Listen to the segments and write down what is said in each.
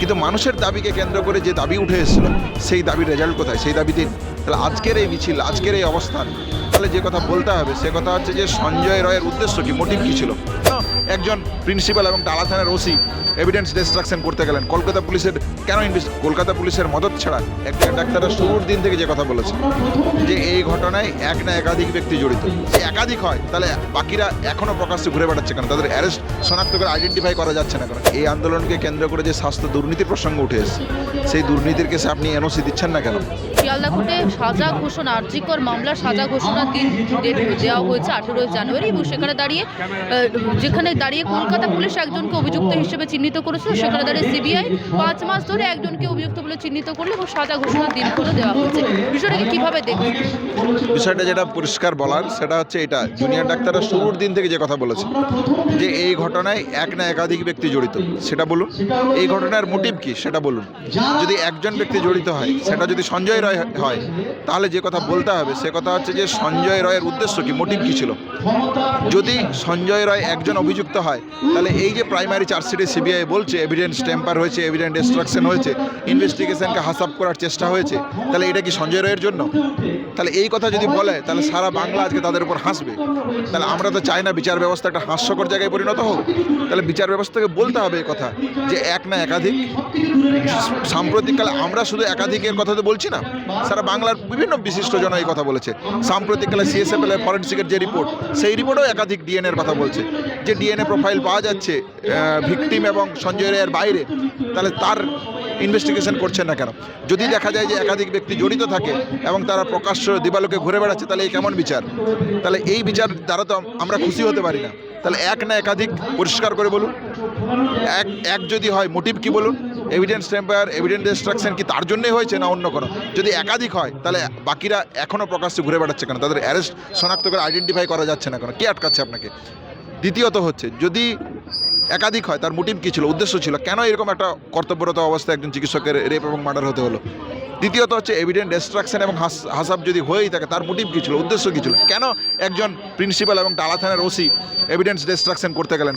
কিন্তু মানুষের দাবিকে কেন্দ্র করে যে দাবি উঠে এসেছিল সেই দাবির রেজাল্ট কোথায়? সেই দাবি দিন। তাহলে আজকের এই মিছিল, আজকের এই অবস্থান, তাহলে যে কথা বলতে হবে সে কথা হচ্ছে যে সঞ্জয় রায়ের উদ্দেশ্য কি, মোটিভ কী ছিল? একজন প্রিন্সিপাল এবং টালা থানার ওসি এভিডেন্স ডিস্ট্রাকশন করতে গেলেন। কলকাতা পুলিশের কলকাতা পুলিশের মদত ছাড়া একটা ডাক্তাররা শুরুর দিন থেকে যে কথা বলেছে যে এই ঘটনায় এক না একাধিক ব্যক্তি জড়িত, যে একাধিক হয় তাহলে বাকিরা এখনও প্রকাশ্যে ঘুরে বেড়াচ্ছে কেন? তাদের অ্যারেস্ট শনাক্ত করে আইডেন্টিফাই করা যাচ্ছে না কেন? এই আন্দোলনকে কেন্দ্র করে যে স্বাস্থ্য দুর্নীতির প্রসঙ্গ উঠে এসেছে, সেই দুর্নীতির কেসে আপনি এনওসি দিচ্ছেন না কেন? শিয়ালদা কোর্টে সাজা ঘোষণা, আরজিকর মামলার সাজা ঘোষণার দিন ডেট দেওয়া হয়েছে 18 জানুয়ারি, এবং যেখানে দাঁড়িয়ে কলকাতা পুলিশ একজনকে অভিযুক্ত হিসেবে চিহ্নিত করেছিল, সেখানে দাঁড়িয়ে সিবিআই 5 মাস ধরে একজনকে অভিযুক্ত বলে চিহ্নিত করলে এবং সাজা ঘোষণার দিন করে দেওয়া হয়েছে। বিষয়টাকে কিভাবে দেখবেন? বিষয়টা যেটা পরিষ্কার বলার সেটা হচ্ছে এটা, জুনিয়র ডাক্তাররা শুরুর দিন থেকে যে কথা বলেছে যে এই ঘটনায় এক না একাধিক ব্যক্তি জড়িত, সেটা বলুন। এই ঘটনার মোটিভ কি সেটা বলুন। যদি একজন ব্যক্তি জড়িত হয়, সেটা যদি সঞ্জয় রায় হয়, তাহলে যে কথা বলতে হবে সে কথা হচ্ছে যে সঞ্জয় রায়ের উদ্দেশ্য কি, মোটিভ কী ছিল? যদি সঞ্জয় রায় একজন অভিযুক্ত হয়, তাহলে এই যে প্রাইমারি চার্জশিটে সিবিআই বলছে এভিডেন্স টেম্পার হয়েছে, এভিডেন্স ডিস্ট্রাকশন হয়েছে, ইনভেস্টিগেশনকে হাসাপ করার চেষ্টা হয়েছে, তাহলে এটা কি সঞ্জয় রায়ের জন্য? তাহলে এই কথা যদি বলে তাহলে সারা বাংলা আজকে তাদের উপর হাসবে। তাহলে আমরা তো চাই না বিচার ব্যবস্থা একটা হাস্যকর জায়গায় পরিণত হোক। তাহলে বিচার ব্যবস্থাকে বলতে হবে এই কথা যে এক না একাধিক। সাম্প্রতিককালে আমরা শুধু একাধিকের কথা তো বলছি না, সারা বাংলার বিভিন্ন বিশিষ্টজন এই কথা বলেছে। সাম্প্রতিককালে সিএসএফএল এর ফরেন্সিকের যে রিপোর্ট, সেই রিপোর্টেও একাধিক ডিএনএর কথা বলছে, যে ডিএনএ প্রোফাইল পাওয়া যাচ্ছে ভিকটিম এবং সঞ্জয় রায়ের বাইরে, তাহলে তার ইনভেস্টিগেশন করছেন না কেন? যদি দেখা যায় যে একাধিক ব্যক্তি জড়িত থাকে এবং তারা প্রকাশ্য দিবালোকে ঘুরে বেড়াচ্ছে, তাহলে এই কেমন বিচার? তাহলে এই বিচার দ্বারা তো আমরা খুশি হতে পারি না। তাহলে এক না একাধিক পরিষ্কার করে বলুন। এক যদি হয়, মোটিভ কি বলুন? এভিডেন্স টেম্পার, এভিডেন্স ডিস্ট্রাকশন কি তার জন্যই হয়েছে না অন্য কোনো? যদি একাধিক হয় তাহলে বাকিরা এখনও প্রকাশ্যে ঘুরে বেড়াচ্ছে কেন? তাদের অ্যারেস্ট শনাক্ত করে আইডেন্টিফাই করা যাচ্ছে না কেন? কে আটকাচ্ছে আপনাকে? দ্বিতীয়ত হচ্ছে, যদি একাধিক হয় তার মোটিভ কী ছিল, উদ্দেশ্য ছিল? কেন এরকম একটা কর্তব্যরত অবস্থায় একজন চিকিৎসকের রেপ এবং মার্ডার হতে হলো? দ্বিতীয়ত হচ্ছে, এভিডেন্স ডিস্ট্রাকশন এবং হাসাব যদি হয়েই থাকে, তার মোটিভ কী ছিল, উদ্দেশ্য কী ছিল? কেন একজন প্রিন্সিপাল এবং টালা থানার ওসি এভিডেন্স ডিস্ট্রাকশন করতে গেলেন?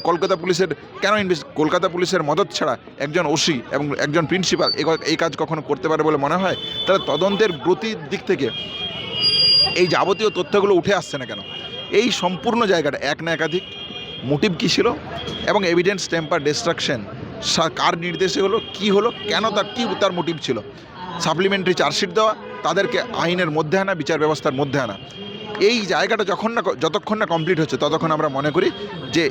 কলকাতা পুলিশের মদত ছাড়া একজন ওসি এবং একজন প্রিন্সিপাল এই কাজ কখনো করতে পারে বলে মনে হয়? তাহলে তদন্তের গতির দিক থেকে এই যাবতীয় তথ্যগুলো উঠে আসছে না কেন? এই সম্পূর্ণ জায়গাটা এক না একাধিক, মোটিভ কী ছিল, এবং এভিডেন্স টেম্পার ডিস্ট্রাকশন কার নির্দেশে হলো, কি হলো, কেন, তার মোটিভ ছিল? সাপ্লিমেন্টারি চার্জশিট দেওয়া, তাদেরকে আইনের মধ্যে আনা, বিচার ব্যবস্থার মধ্যে আনা, এই জায়গাটা যতক্ষণ না কমপ্লিট হচ্ছে ততক্ষণ আমরা মনে করি যে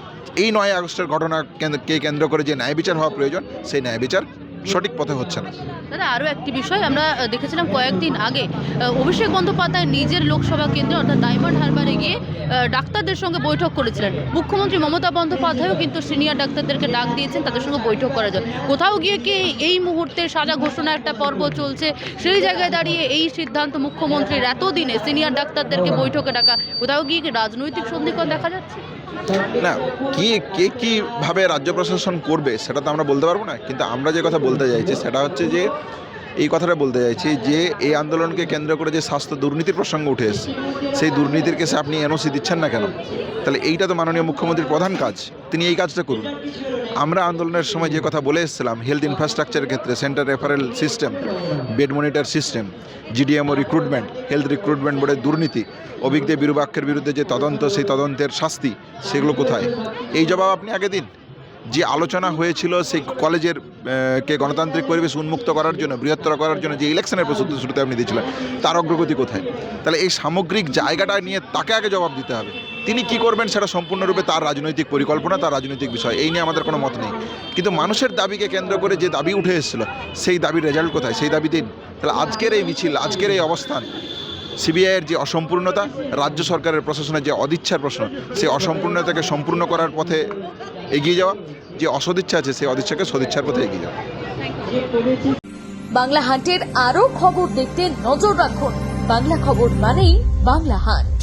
এই 9 আগস্টের ঘটনাকে কেন্দ্র করে যে ন্যায় বিচার হওয়া প্রয়োজন, সেই ন্যায় বিচার সঠিক পথে হচ্ছে না। দাদা, আরও একটি বিষয় আমরা দেখেছিলাম কয়েকদিন আগে, অভিষেক বন্দ্যোপাধ্যায় নিজের লোকসভা কেন্দ্রে অর্থাৎ ডায়মন্ড হারবারে গিয়ে ডাক্তারদের সঙ্গে বৈঠক করেছিলেন। মুখ্যমন্ত্রী মমতা বন্দ্যোপাধ্যায়ও কিন্তু সিনিয়র ডাক্তারদেরকে ডাক দিয়েছেন তাদের সঙ্গে বৈঠক করার জন্য। কোথাও গিয়ে কি এই মুহূর্তে সাজা ঘোষণা একটা পর্ব চলছে, সেই জায়গায় দাঁড়িয়ে এই সিদ্ধান্ত মুখ্যমন্ত্রীর এতদিনে সিনিয়র ডাক্তারদেরকে বৈঠকে ডাকা, কোথাও গিয়ে কি রাজনৈতিক সন্ধিক্ষণ দেখা যাচ্ছে? না, কে কীভাবে রাজ্য প্রশাসন করবে সেটা তো আমরা বলতে পারবো না, কিন্তু আমরা যে কথা বলতে চাইছি সেটা হচ্ছে যে এই কথাটা বলতে চাইছি যে এই আন্দোলনকে কেন্দ্র করে যে স্বাস্থ্য দুর্নীতির প্রসঙ্গ উঠে এসেছে, সেই দুর্নীতির কেসে আপনি এনওসি দিচ্ছেন না কেন? তাহলে এইটা তো মাননীয় মুখ্যমন্ত্রীর প্রধান কাজ, তিনি এই কাজটা করুন। আমরা আন্দোলনের সময় যে কথা বলে এসেছিলাম, হেলথ ইনফ্রাস্ট্রাকচারের ক্ষেত্রে centre referral system, bed monitor system, GDMO recruitment, health recruitment বোর্ডের দুর্নীতি, অভিজ্ঞ বিরূপাক্ষের বিরুদ্ধে যে তদন্ত, সেই তদন্তের শাস্তি, সেগুলো কোথায়? এই জবাব আপনি আগে দিন। যে আলোচনা হয়েছিল সেই কলেজের কে গণতান্ত্রিক পরিবেশ উন্মুক্ত করার জন্য, বৃহত্তর করার জন্য যে ইলেকশনের প্রস্তুতি আপনি দিয়েছিলেন, তার অগ্রগতি কোথায়? তাহলে এই সামগ্রিক জায়গাটা নিয়ে তাকে আগে জবাব দিতে হবে। তিনি কি করবেন সেটা সম্পূর্ণরূপে তার রাজনৈতিক পরিকল্পনা, তার রাজনৈতিক বিষয়, এই নিয়ে আমাদের কোনো মত নেই। কিন্তু মানুষের দাবিকে কেন্দ্র করে যে দাবি উঠে এসেছিল, সেই দাবির রেজাল্ট কোথায়? সেই দাবি দিন। তাহলে আজকের এই মিছিল, আজকের এই অবস্থান, সিবিআইয়ের যে অসম্পূর্ণতা, রাজ্য সরকারের প্রশাসনের যে অদিচ্ছার প্রশ্ন, সেই অসম্পূর্ণতাকে সম্পূর্ণ করার পথে এগিয়ে যাওয়া, যে অসদিচ্ছা আছে সেই অদিচ্ছাকে সদিচ্ছার পথে এগিয়ে যাওয়া। বাংলা হান্টের আরো খবর দেখতে নজর রাখুন। বাংলা খবর মানেই বাংলা হান্ট।